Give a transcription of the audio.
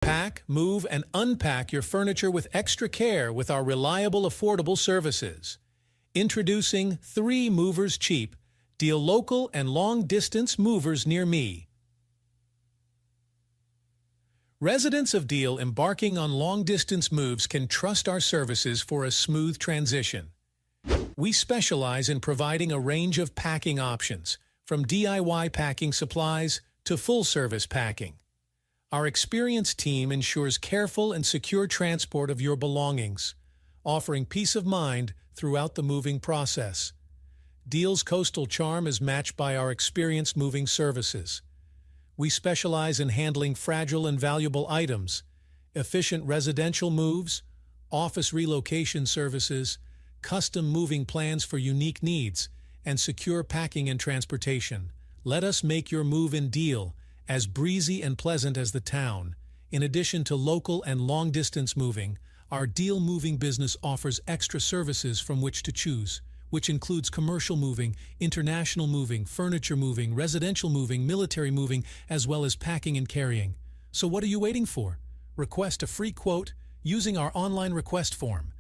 Pack, move, and unpack your furniture with extra care with our reliable, affordable services. Introducing 3 Movers Cheap, Deale local and long-distance movers near me. Residents of Deale embarking on long-distance moves can trust our services for a smooth transition. We specialize in providing a range of packing options, from DIY packing supplies to full-service packing. Our experienced team ensures careful and secure transport of your belongings, offering peace of mind throughout the moving process. Deale's coastal charm is matched by our experienced moving services. We specialize in handling fragile and valuable items, efficient residential moves, office relocation services, custom moving plans for unique needs, and secure packing and transportation. Let us make your move in Deale as breezy and pleasant as the town. In addition to local and long-distance moving, our Deale moving business offers extra services from which to choose, which includes commercial moving, international moving, furniture moving, residential moving, military moving, as well as packing and carrying. So what are you waiting for? Request a free quote using our online request form.